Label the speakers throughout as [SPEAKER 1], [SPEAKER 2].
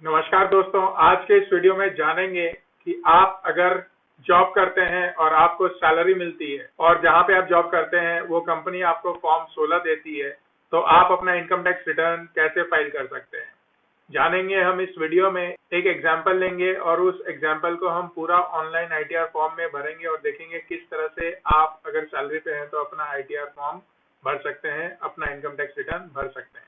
[SPEAKER 1] नमस्कार दोस्तों, आज के इस वीडियो में जानेंगे कि आप अगर जॉब करते हैं और आपको सैलरी मिलती है और जहां पे आप जॉब करते हैं वो कंपनी आपको फॉर्म 16 देती है, तो आप अपना इनकम टैक्स रिटर्न कैसे फाइल कर सकते हैं जानेंगे हम इस वीडियो में। एक एग्जाम्पल लेंगे और उस एग्जाम्पल को हम पूरा ऑनलाइन आईटीआर फॉर्म में भरेंगे और देखेंगे किस तरह से आप अगर सैलरी पे हैं तो अपना आईटीआर फॉर्म भर सकते हैं, अपना इनकम टैक्स रिटर्न भर सकते हैं।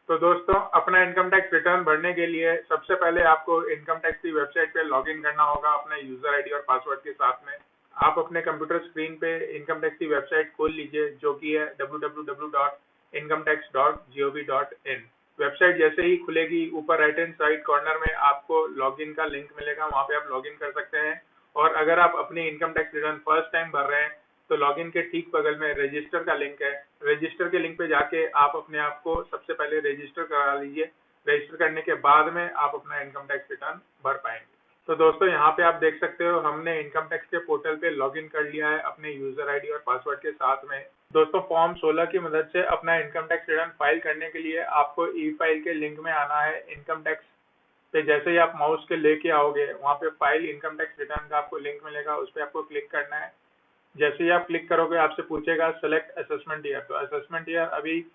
[SPEAKER 1] तो दोस्तों, अपना इनकम टैक्स रिटर्न भरने के लिए सबसे पहले आपको इनकम टैक्स की वेबसाइट पे लॉगिन करना होगा अपने यूजर आईडी और पासवर्ड के साथ में। आप अपने कंप्यूटर स्क्रीन पे इनकम टैक्स की वेबसाइट खोल लीजिए, जो कि है www.incometax.gov.in। वेबसाइट जैसे ही खुलेगी, ऊपर राइट हैंड साइड कॉर्नर में आपको लॉगिन का लिंक मिलेगा, वहां पे आप लॉगिन कर सकते हैं। और अगर आप अपनी income tax written first time भर रहे हैं तो लॉगिन के ठीक बगल में रजिस्टर का लिंक है। रजिस्टर के लिंक पे जाके आप अपने आप को सबसे पहले रजिस्टर करा लीजिए। रजिस्टर करने के बाद में आप अपना इनकम टैक्स रिटर्न भर पाएंगे। तो दोस्तों, यहाँ पे आप देख सकते हो हमने इनकम टैक्स के पोर्टल पे लॉगिन कर लिया है अपने यूजर आईडी और पासवर्ड के साथ में। दोस्तों, फॉर्म 16 की मदद से अपना इनकम टैक्स रिटर्न फाइल करने के लिए आपको ई फाइल के लिंक में आना है। इनकम टैक्स पे जैसे ही आप माउस के लेके आओगे, वहाँ पे फाइल इनकम टैक्स रिटर्न का आपको लिंक मिलेगा, उस पर आपको क्लिक करना है। जैसे ही आप क्लिक करोगे आपसे पूछेगा सेलेक्ट असेसमेंट ईयर। तो असेसमेंट ईयर अभी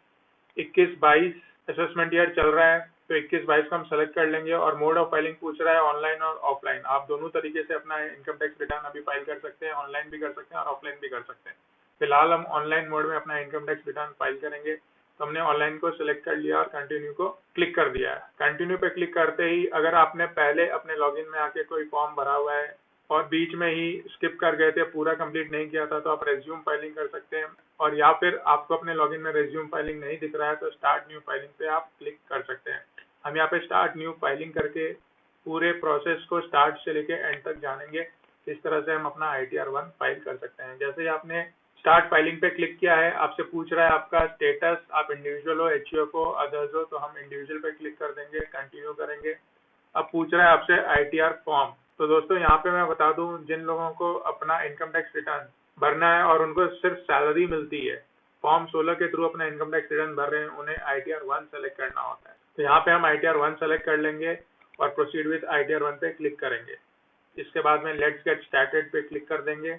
[SPEAKER 1] 21-22 असेसमेंट ईयर चल रहा है, तो 21-22 को हम सेलेक्ट कर लेंगे। और मोड ऑफ फाइलिंग पूछ रहा है ऑनलाइन और ऑफलाइन। आप दोनों तरीके से अपना इनकम टैक्स रिटर्न अभी फाइल कर सकते हैं, ऑनलाइन भी कर सकते हैं और ऑफलाइन भी कर सकते हैं। फिलहाल हम ऑनलाइन मोड में अपना इनकम टैक्स रिटर्न फाइल करेंगे। तो हमने ऑनलाइन को सिलेक्ट कर लिया और कंटिन्यू को क्लिक कर दिया है। कंटिन्यू पे क्लिक करते ही अगर आपने पहले अपने लॉगिन में आके कोई फॉर्म भरा हुआ है और बीच में ही स्किप कर गए थे, पूरा कंप्लीट नहीं किया था, तो आप रेज्यूम फाइलिंग कर सकते हैं। और या फिर आपको अपने लॉगिन में रेज्यूम फाइलिंग नहीं दिख रहा है तो स्टार्ट न्यू फाइलिंग पे आप क्लिक कर सकते हैं। हम यहाँ पे स्टार्ट न्यू फाइलिंग करके पूरे प्रोसेस को स्टार्ट से लेके एंड तक जानेंगे किस तरह से हम अपना ITR 1 फाइल कर सकते हैं। जैसे ही आपने स्टार्ट फाइलिंग पे क्लिक किया है, आपसे पूछ रहा है आपका स्टेटस, आप इंडिविजुअल हो, HUF हो, अदर्स हो, तो हम इंडिविजुअल पे क्लिक कर देंगे, कंटिन्यू करेंगे। अब पूछ रहा है आपसे ITR फॉर्म। तो दोस्तों, यहाँ पे मैं बता दूं, जिन लोगों को अपना इनकम टैक्स रिटर्न भरना है और उनको सिर्फ सैलरी मिलती है, फॉर्म 16 के थ्रू अपना इनकम टैक्स रिटर्न भर रहे हैं, उन्हें ITR 1 सेलेक्ट करना होता है। तो यहाँ पे हम ITR 1 सेलेक्ट कर लेंगे और प्रोसीड विद ITR 1 पे क्लिक करेंगे। इसके बाद में लेट्स गेट स्टार्टेड पे क्लिक कर देंगे।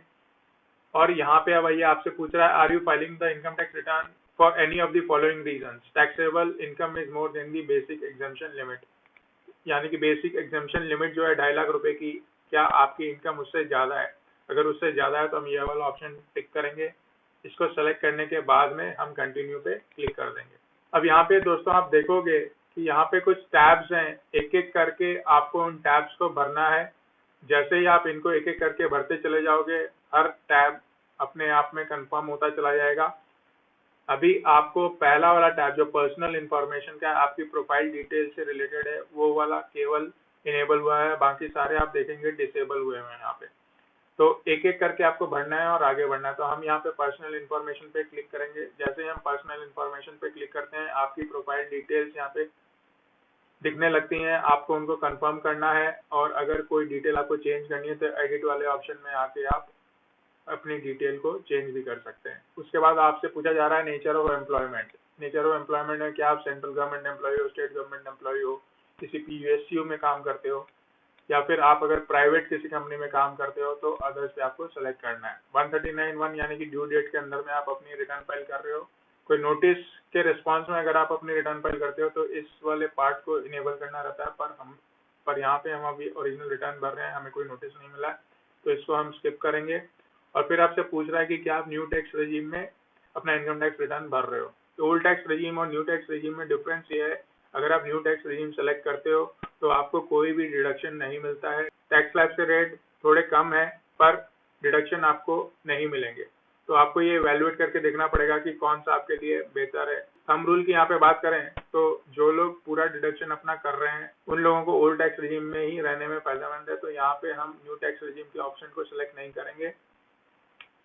[SPEAKER 1] और यहाँ पे अब ये आपसे पूछ रहा है are you filing the income tax return for any of the following reasons, taxable income is more than the basic exemption limit. यानी कि बेसिक एग्जम्पशन लिमिट जो है 2.5 लाख रुपए की, क्या आपकी इनकम उससे ज्यादा है? अगर उससे ज्यादा है तो हम ये वाला ऑप्शन टिक करेंगे। इसको सेलेक्ट करने के बाद में हम कंटिन्यू पे क्लिक कर देंगे। अब यहाँ पे दोस्तों आप देखोगे कि यहाँ पे कुछ टैब्स हैं, एक एक करके आपको उन टैब्स को भरना है। जैसे ही आप इनको एक एक करके भरते चले जाओगे, हर टैब अपने आप में कंफर्म होता चला जाएगा। अभी आपको पहला वाला टैब जो पर्सनल इंफॉर्मेशन का आपकी प्रोफाइल डिटेल से रिलेटेड है, वो वाला केवल इनेबल हुआ है, बाकी सारे आप देखेंगे डिसेबल हुए हैं यहाँ पे। तो एक एक करके आपको भरना है और आगे बढ़ना है। तो हम यहाँ पे पर्सनल इंफॉर्मेशन पे क्लिक करेंगे। जैसे ही हम पर्सनल इंफॉर्मेशन पे क्लिक करते हैं, आपकी प्रोफाइल डिटेल्स यहाँ पे दिखने लगती हैं, आपको उनको कंफर्म करना है। और अगर कोई डिटेल आपको चेंज करनी है तो एडिट वाले ऑप्शन में आके आप अपनी डिटेल को चेंज भी कर सकते हैं। उसके बाद आपसे पूछा जा रहा है nature of employment. Nature of employment है, क्या आप सेंट्रल गवर्नमेंट एम्प्लॉय हो, स्टेट गवर्नमेंट एम्प्लॉय हो, किसी PSU में काम करते हो, या फिर आप अगर प्राइवेट किसी कंपनी में काम करते हो, तो अदर्स पे आपको सेलेक्ट करना है। 139(1) यानी कि ड्यू डेट के अंदर में आप अपनी रिटर्न फाइल कर रहे हो। कोई नोटिस के रिस्पॉन्स में अगर आप अपनी रिटर्न फाइल करते हो तो इस वाले पार्ट को इनेबल करना रहता है, पर यहाँ पे हम अभी ओरिजिनल रिटर्न भर रहे हैं, हमें कोई नोटिस नहीं मिला है, तो इसको हम स्किप करेंगे। और फिर आपसे पूछ रहा है कि क्या आप न्यू टैक्स रेजिम में अपना इनकम टैक्स रिटर्न भर रहे हो। तो ओल्ड टैक्स रेजिम और न्यू टैक्स रेजिम में डिफरेंस ये है, अगर आप न्यू टैक्स रेजिम सेलेक्ट करते हो तो आपको कोई भी डिडक्शन नहीं मिलता है। टैक्स स्लैब के रेट थोड़े कम है, पर डिडक्शन आपको नहीं मिलेंगे। तो आपको ये इवैल्यूएट करके देखना पड़ेगा कि कौन सा आपके लिए बेहतर है। थंब रूल की यहाँ पे बात करें तो जो लोग पूरा डिडक्शन अपना कर रहे हैं, उन लोगों को ओल्ड टैक्स रेजिम में ही रहने में फायदेमंद है। तो यहाँ पे हम न्यू टैक्स रेजिम के ऑप्शन को सिलेक्ट नहीं करेंगे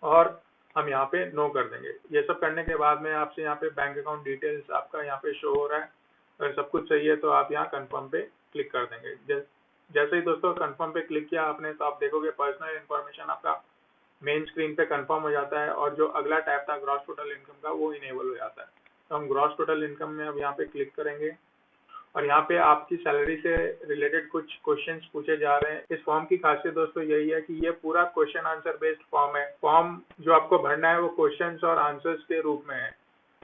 [SPEAKER 1] और हम यहाँ पे नो कर देंगे। ये सब करने के बाद में आपसे यहाँ पे बैंक अकाउंट डिटेल्स आपका यहाँ पे शो हो रहा है। अगर सब कुछ सही है तो आप यहाँ कंफर्म पे क्लिक कर देंगे। जैसे ही दोस्तों कंफर्म पे क्लिक किया आपने, तो आप देखोगे पर्सनल इन्फॉर्मेशन आपका मेन स्क्रीन पे कंफर्म हो जाता है और जो अगला टैब था ग्रॉस टोटल इनकम का वो इनेबल हो जाता है। तो हम ग्रॉस टोटल इनकम में अब यहाँ पे क्लिक करेंगे और यहाँ पे आपकी सैलरी से रिलेटेड कुछ क्वेश्चंस पूछे जा रहे हैं। इस फॉर्म की खासियत दोस्तों यही है कि ये पूरा क्वेश्चन आंसर बेस्ड फॉर्म है। फॉर्म जो आपको भरना है वो क्वेश्चंस और आंसर्स के रूप में है,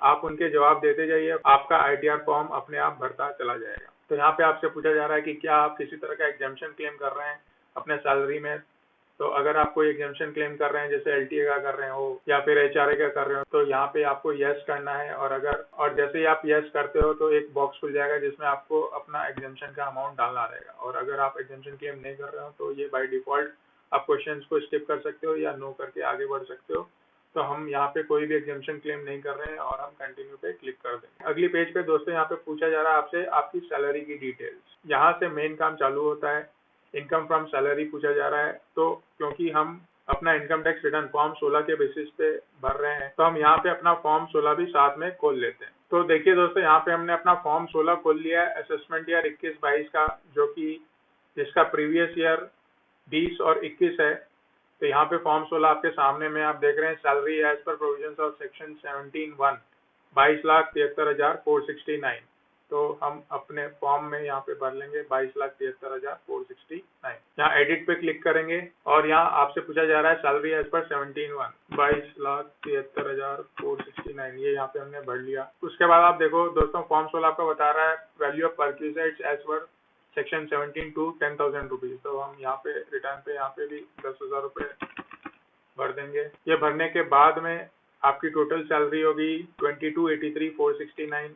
[SPEAKER 1] आप उनके जवाब देते जाइए, आपका आईटीआर फॉर्म अपने आप भरता चला जाएगा। तो यहाँ पे आपसे पूछा जा रहा है कि क्या आप किसी तरह का एग्जाम्पशन क्लेम कर रहे हैं अपने सैलरी में। तो अगर आप कोई एग्जाम्पशन क्लेम कर रहे हैं जैसे एलटीए का कर रहे हो या फिर एचआरए का कर रहे हो तो यहाँ पे आपको यस करना है। और जैसे ही आप यस करते हो तो एक बॉक्स खुल जाएगा जिसमें आपको अपना एग्जाम्पशन का अमाउंट डालना रहेगा। और अगर आप एग्जाम्पशन क्लेम नहीं कर रहे हो तो ये बाय डिफॉल्ट आप क्वेश्चंस को स्किप कर सकते हो या नो करके आगे बढ़ सकते हो। तो हम यहाँ पे कोई भी एग्जाम्पशन क्लेम नहीं कर रहे हैं और हम कंटिन्यू पे क्लिक कर देंगे। अगली पेज पे दोस्तों यहाँ पे पूछा जा रहा है आपसे आपकी सैलरी की डिटेल्स। यहाँ से मेन काम चालू होता है। इनकम फ्रॉम सैलरी पूछा जा रहा है, तो क्योंकि हम अपना इनकम टैक्स रिटर्न फॉर्म 16 के बेसिस पे भर रहे हैं तो हम यहाँ पे अपना फॉर्म 16 भी साथ में खोल लेते हैं। तो देखिए दोस्तों यहाँ पे हमने अपना फॉर्म 16 खोल लिया है असेसमेंट ईयर 21-22 का, जो कि जिसका प्रीवियस ईयर 20 और 21 है। तो यहाँ पे फॉर्म 16 आपके सामने में आप देख रहे हैं, salary as per provisions of section 17(1) 22,73,469। तो हम अपने फॉर्म में यहाँ पे भर लेंगे 22,73,469। यहाँ एडिट पे क्लिक करेंगे और यहाँ आपसे पूछा जा रहा है सैलरी एज पर 17(1) 22,73,469, ये यहाँ पे हमने भर लिया। उसके बाद आप देखो दोस्तों फॉर्म 16 आपको बता रहा है value of perquisites as per section 17 two 10,000 rupees. तो हम यहाँ पे रिटर्न पे यहाँ पे भी 10,000 रुपए भर देंगे। ये भरने के बाद में आपकी टोटल सैलरी होगी 22,83,469।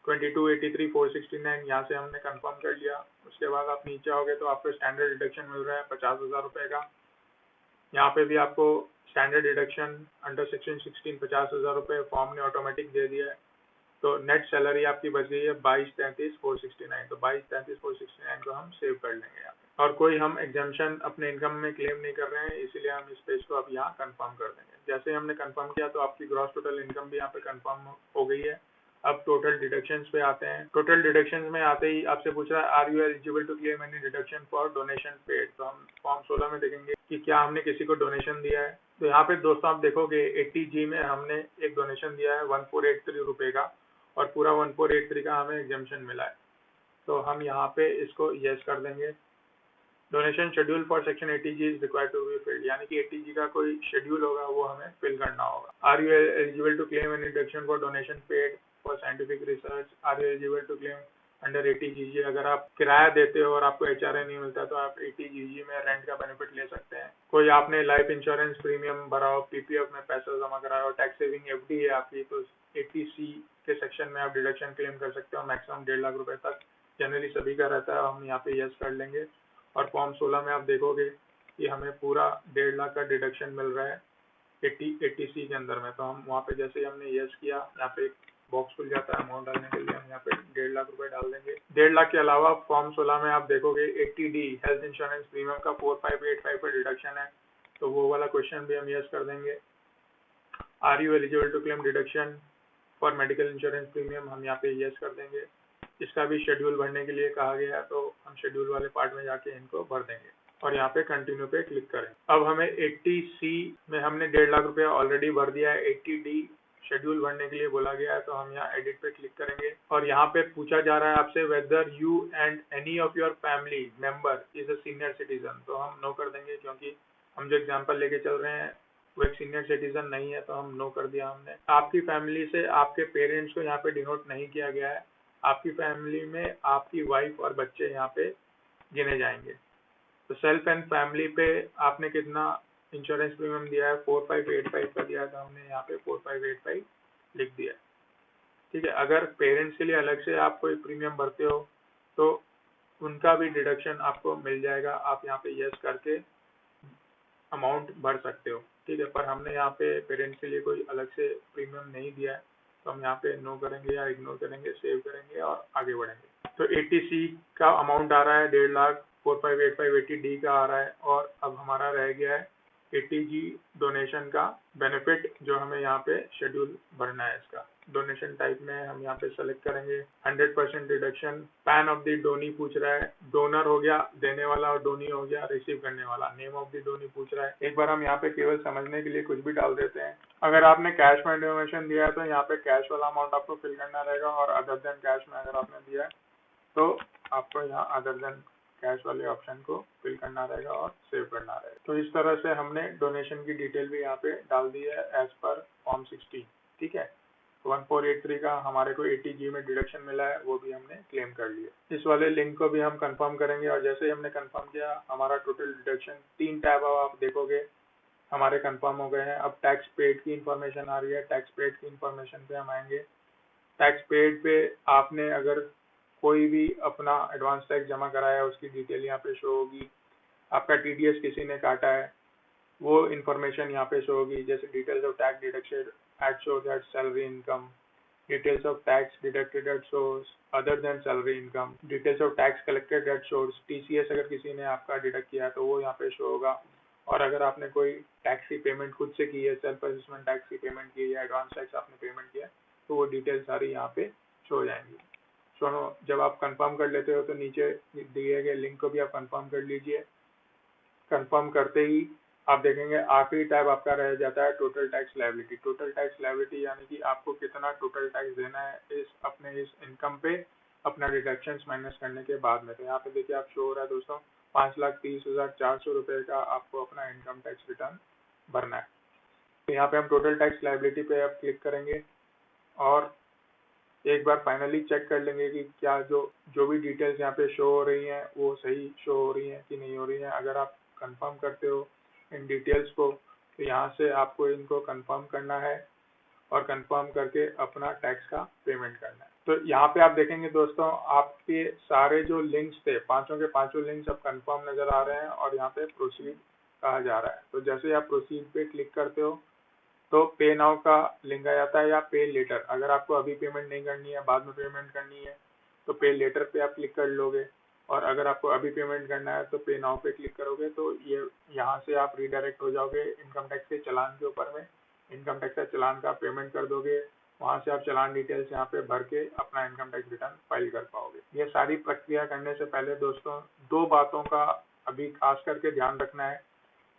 [SPEAKER 1] 22,83,469 यहाँ से हमने कंफर्म कर लिया। उसके बाद आप नीचे आओगे तो आपको स्टैंडर्ड डिडक्शन मिल रहा है 50,000 रुपए का। यहाँ पे भी आपको स्टैंडर्ड डिडक्शन अंडर सेक्शन 16 50,000 रुपए फॉर्म ने ऑटोमेटिक दे दिया है। तो नेट सैलरी आपकी बच गई है 22,33,469। तो 22,33,469 को हम सेव कर लेंगे यहाँ पे। और कोई हम एग्जाम्पशन अपने इनकम में क्लेम नहीं कर रहे हैं, इसीलिए हम इस पेज को अब यहाँ कंफर्म कर देंगे। जैसे ही हमने कंफर्म किया तो आपकी ग्रॉस टोटल इनकम भी यहाँ पे कंफर्म हो गई है। अब टोटल डिडक्शंस पे आते हैं। टोटल डिडक्शंस में आते ही आपसे पूछ रहा है are you eligible to claim any deduction for donation paid. तो हम फॉर्म 16 में देखेंगे कि क्या हमने किसी को डोनेशन दिया है। तो यहाँ पे दोस्तों आप देखोगे 80G में हमने एक डोनेशन दिया है 1483 रुपए का और पूरा 1483 का हमें एग्जाम्पशन मिला है। तो हम यहाँ पे इसको यस कर देंगे। Donation schedule for section 80G is required to be filled, यानी कि 80G का कोई शेड्यूल होगा वो हमें फिल करना होगा। Are you eligible to claim any deduction for donation paid for scientific research. Are you eligible to claim under 80G। अगर आप किराया देते हो और आपको एचआरए नहीं मिलता तो आप 80G में रेंट का बेनिफिट ले सकते हैं। कोई आपने लाइफ इंश्योरेंस प्रीमियम भरा हो, पीपीएफ में पैसा जमा कराया हो, टैक्स सेविंग एफडी है आपकी, तो 80C के सेक्शन में आप डिडक्शन क्लेम कर सकते हो मैक्सिमम 1.5 लाख रुपए तक। जनरली सभी का रहता है, हम यहाँ पे यस कर लेंगे। और फॉर्म 16 में आप देखोगे कि हमें पूरा 1.5 लाख का डिडक्शन मिल रहा है 80C के अंदर में। तो हम वहाँ पे जैसे ही हमने यस किया, यहाँ पे एक बॉक्स खुल जाता है अमाउंट डालने के लिए, हम यहाँ पे 1.5 लाख रुपए डाल देंगे। 1.5 लाख के अलावा फॉर्म 16 में आप देखोगे 80D हेल्थ इंश्योरेंस प्रीमियम का 4585 पर डिडक्शन है, तो वो वाला क्वेश्चन भी हम यस कर देंगे। Are you eligible to claim deduction for medical insurance premium, हम यहाँ पे यस कर देंगे। इसका भी शेड्यूल भरने के लिए कहा गया है, तो हम शेड्यूल वाले पार्ट में जाके इनको भर देंगे और यहाँ पे कंटिन्यू पे क्लिक करें। अब हमें 80C में हमने 1.5 लाख रुपया ऑलरेडी भर दिया है। 80D शेड्यूल भरने के लिए बोला गया है, तो हम यहाँ एडिट पे क्लिक करेंगे और यहाँ पे पूछा जा रहा है आपसे whether you and any of your family member is a senior citizen. तो हम नो कर देंगे, क्योंकि हम जो एग्जाम्पल लेके चल रहे हैं वो एक सीनियर सिटीजन नहीं है, तो हम नो कर दिया हमने। आपकी फैमिली से आपके पेरेंट्स को यहाँ पे डिनोट नहीं किया गया है। आपकी फैमिली में आपकी वाइफ और बच्चे यहाँ पे गिने जाएंगे। तो सेल्फ एंड फैमिली पे आपने कितना इंश्योरेंस प्रीमियम दिया है, 4585 का दिया था हमने, यहाँ पे 4585 लिख दिया। ठीक है, अगर पेरेंट्स के लिए अलग से आप कोई प्रीमियम भरते हो तो उनका भी डिडक्शन आपको मिल जाएगा। आप यहाँ पे यस करके अमाउंट भर सकते हो। ठीक है, पर हमने यहाँ पे पेरेंट्स के लिए कोई अलग से प्रीमियम नहीं दिया है, तो हम यहाँ पे नो करेंगे या इग्नोर करेंगे, सेव करेंगे और आगे बढ़ेंगे। तो 80C का अमाउंट आ रहा है 1.5 लाख, 4585 80D का आ रहा है और अब हमारा रह गया है ATG डोनेशन का बेनिफिट जो हमें यहाँ पे शेड्यूल भरना है। इसका डोनेशन टाइप में हम यहाँ पे सेलेक्ट करेंगे 100% deduction. Pan of the Downey पूछ रहा है, डोनर हो गया देने वाला और डोनी हो गया रिसीव करने वाला। नेम ऑफ द डोनी पूछ रहा है। एक बार हम यहाँ पे केवल समझने के लिए कुछ भी डाल देते हैं। अगर आपने कैश में डोनेशन दिया है तो यहाँ पे कैश वाला अमाउंट आपको फिल करना रहेगा, और अदर देन कैश में अगर आपने दिया है तो आपको यहाँ अदर देन कैश वाले ऑप्शन को फिल करना रहेगा और सेव करना रहेगा। तो इस तरह से हमने डोनेशन की डिटेल भी यहाँ पे डाल दी है एज पर फॉर्म 16। ठीक है, 1483 का हमारे को ATG में डिडक्शन मिला है, वो भी हमने क्लेम कर लिया। इस वाले लिंक को भी हम कंफर्म करेंगे, और जैसे ही हमने कंफर्म किया हमारा टोटल डिडक्शन 3 टैब अब आप देखोगे हमारे कंफर्म हो गए हैं। अब टैक्स पेड की इंफॉर्मेशन आ रही है। टैक्स पेड की इंफॉर्मेशन पे हम आएंगे। टैक्स पेड पे आपने अगर कोई भी अपना एडवांस टैक्स जमा कराया है उसकी डिटेल यहाँ पे शो होगी। आपका TDS किसी ने काटा है वो इन्फॉर्मेशन यहाँ पे शो होगी, जैसे details of tax deduction at शोज at salary income, details of tax deducted at शोज other than salary income, details of tax collected at शोज TCS अगर किसी ने आपका डिडक्ट किया है तो वो यहाँ पे शो होगा। और अगर आपने कोई टैक्स की पेमेंट खुद से की है, सेल्फ असेसमेंट टैक्स की पेमेंट की है या एडवांस टैक्स आपने पेमेंट किया है तो वो डिटेल सारी यहाँ पे शो हो जाएंगी। सुनो, जब आप कंफर्म कर लेते हो तो नीचे दिए गए लिंक को भी आप कंफर्म कर लीजिए। कंफर्म करते ही आप देखेंगे आखिरी टैब आपका रह जाता है total tax liability. Total tax liability यानी कि आपको कितना टोटल टैक्स देना है इस इनकम पे अपना डिडक्शंस माइनस करने के बाद में। तो यहाँ पे देखिए आप शो हो रहा है दोस्तों 5,30,400 रुपए का आपको अपना इनकम टैक्स रिटर्न भरना है। तो यहाँ पे हम टोटल टैक्स लायबिलिटी पे अब क्लिक करेंगे और एक बार फाइनली चेक कर लेंगे कि क्या जो भी डिटेल्स यहाँ पे शो हो रही हैं वो सही शो हो रही हैं कि नहीं हो रही हैं। अगर आप कंफर्म करते हो इन डिटेल्स को तो यहाँ से आपको इनको कंफर्म करना है और कंफर्म करके अपना टैक्स का पेमेंट करना है। तो यहाँ पे आप देखेंगे दोस्तों आपके सारे जो लिंक्स थे पांचों के पांचों लिंक्स अब कंफर्म नजर आ रहे हैं और यहाँ पे प्रोसीड कहा जा रहा है। तो जैसे ही आप प्रोसीड पे क्लिक करते हो तो पे नाउ का लिंक आ जाता है या पे लेटर। अगर आपको अभी पेमेंट नहीं करनी है बाद में पेमेंट करनी है तो पे लेटर पे आप क्लिक कर लोगे, और अगर आपको अभी पेमेंट करना है तो पे नाउ पे क्लिक करोगे तो ये यहाँ से आप रिडायरेक्ट हो जाओगे इनकम टैक्स के चालान के ऊपर में। इनकम टैक्स का चालान का पेमेंट कर दोगे, वहाँ से आप चालान डिटेल्स यहाँ पे भर के अपना इनकम टैक्स रिटर्न फाइल कर पाओगे। ये सारी प्रक्रिया करने से पहले दोस्तों 2 बातों का अभी खास करके ध्यान रखना है।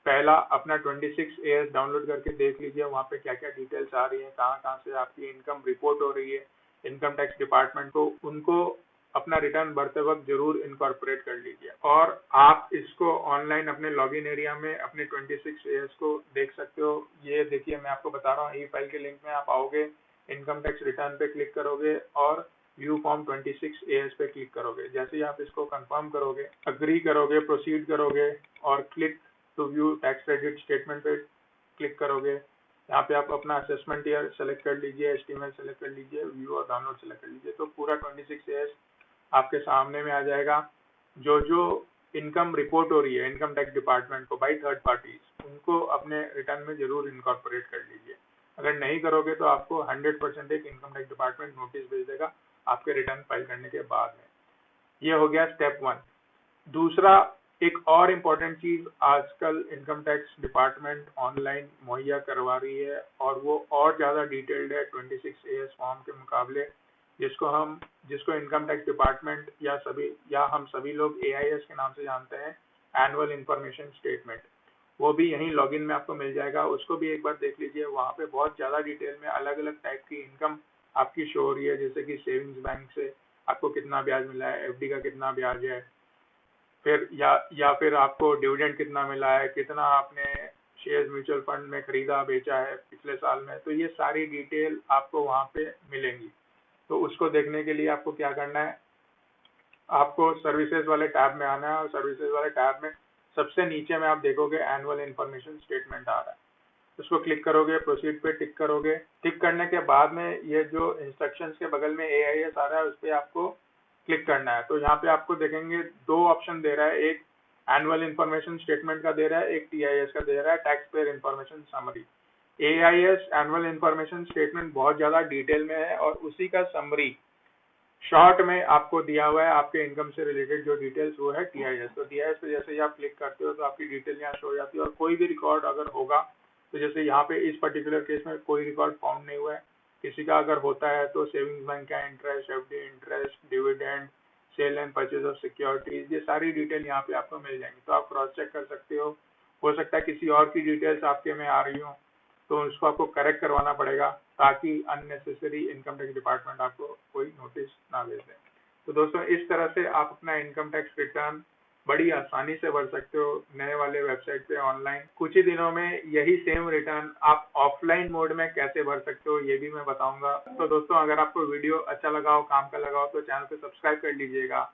[SPEAKER 1] पहला, अपना 26AS डाउनलोड करके देख लीजिए वहाँ पे क्या क्या डिटेल्स आ रही हैं, कहाँ कहाँ से आपकी इनकम रिपोर्ट हो रही है इनकम टैक्स डिपार्टमेंट को, उनको अपना रिटर्न भरते वक्त जरूर इनकॉर्पोरेट कर लीजिए। और आप इसको ऑनलाइन अपने लॉगिन एरिया में अपने 26AS को देख सकते हो। ये देखिए मैं आपको बता रहा हूँ, ई फाइल के लिंक में आप आओगे, इनकम टैक्स रिटर्न पे क्लिक करोगे और व्यू फॉर्म 26AS पे क्लिक करोगे। जैसे ही आप इसको कंफर्म करोगे, अग्री करोगे, प्रोसीड करोगे और click to view tax credit statement पे क्लिक करोगे। यहाँ पे आप अपना असेसमेंट ईयर सेलेक्ट कर लीजिए, एस्टीमेट सेलेक्ट कर लीजिए, व्यू और डाउनलोड सेलेक्ट कर लीजिए। तो पूरा 26AS आपके सामने में आ जाएगा। जो इनकम रिपोर्ट हो रही है इनकम टैक्स डिपार्टमेंट को बाई थर्ड पार्टीज, उनको अपने रिटर्न में जरूर इनकॉर्पोरेट कर लीजिए। अगर नहीं करोगे तो आपको 100% एक इनकम टैक्स डिपार्टमेंट नोटिस भेज देगा आपके रिटर्न फाइल करने के बाद में। ये हो गया स्टेप 1। दूसरा, एक और इम्पोर्टेंट चीज आजकल इनकम टैक्स डिपार्टमेंट ऑनलाइन मुहैया करवा रही है और वो और ज्यादा डिटेल्ड है 26AS फॉर्म के मुकाबले, जिसको इनकम टैक्स डिपार्टमेंट या हम सभी लोग AIS के नाम से जानते हैं, एनुअल इंफॉर्मेशन स्टेटमेंट। वो भी यहीं लॉगिन में आपको मिल जाएगा, उसको भी एक बार देख लीजिए। वहाँ पे बहुत ज्यादा डिटेल में अलग अलग टाइप की इनकम आपकी शो हो रही है, जैसे कि सेविंग्स बैंक से आपको कितना ब्याज मिला है, FD का कितना ब्याज है, फिर या फिर आपको डिविडेंड कितना मिला है, कितना आपने शेयर्स म्यूचुअल फंड में खरीदा बेचा है पिछले साल में। तो ये सारी डिटेल आपको वहाँ पे मिलेंगी। तो उसको देखने के लिए आपको क्या करना है, आपको सर्विसेज वाले टैब में आना है और सर्विसेज वाले टैब में सबसे नीचे में आप देखोगे एनुअल इंफॉर्मेशन स्टेटमेंट आ रहा है। उसको क्लिक करोगे, प्रोसीड पे टिक करोगे। टिक करने के बाद में ये जो इंस्ट्रक्शंस के बगल में AIS आ रहा है उस पर आपको क्लिक करना है। तो यहाँ पे आपको देखेंगे 2 ऑप्शन दे रहा है, एक एनुअल इंफॉर्मेशन स्टेटमेंट का दे रहा है, एक TIS का दे रहा है, tax payer information summary. AIS annual information statement बहुत ज्यादा डिटेल में है और उसी का समरी शॉर्ट में आपको दिया हुआ है आपके इनकम से रिलेटेड जो डिटेल्स, वो है टीआईएस। तो टीआईएस पे जैसे ही आप क्लिक करते हो तो आपकी डिटेल यहाँ शो हो जाती है, और कोई भी रिकॉर्ड अगर होगा तो जैसे यहाँ पे इस पर्टिकुलर केस में कोई रिकॉर्ड फाउंड नहीं हुआ है, किसी का अगर होता है तो सेविंग्स बैंक का interest, FD interest, dividend, sale and purchase of securities, ये सारी डिटेल यहाँ पे आपको मिल जाएंगी। तो आप क्रॉस चेक कर सकते हो सकता है किसी और की डिटेल्स आपके में आ रही हो तो उसको आपको करेक्ट करवाना पड़ेगा, ताकि अननेसेसरी इनकम टैक्स डिपार्टमेंट आपको कोई नोटिस ना दे दे। तो दोस्तों इस तरह से आप अपना इनकम टैक्स रिटर्न बड़ी आसानी से भर सकते हो नए वाले वेबसाइट पे ऑनलाइन। कुछ ही दिनों में यही सेम रिटर्न आप ऑफलाइन मोड में कैसे भर सकते हो ये भी मैं बताऊंगा। तो दोस्तों अगर आपको वीडियो अच्छा लगा हो, काम का लगा हो, तो चैनल को सब्सक्राइब कर लीजिएगा।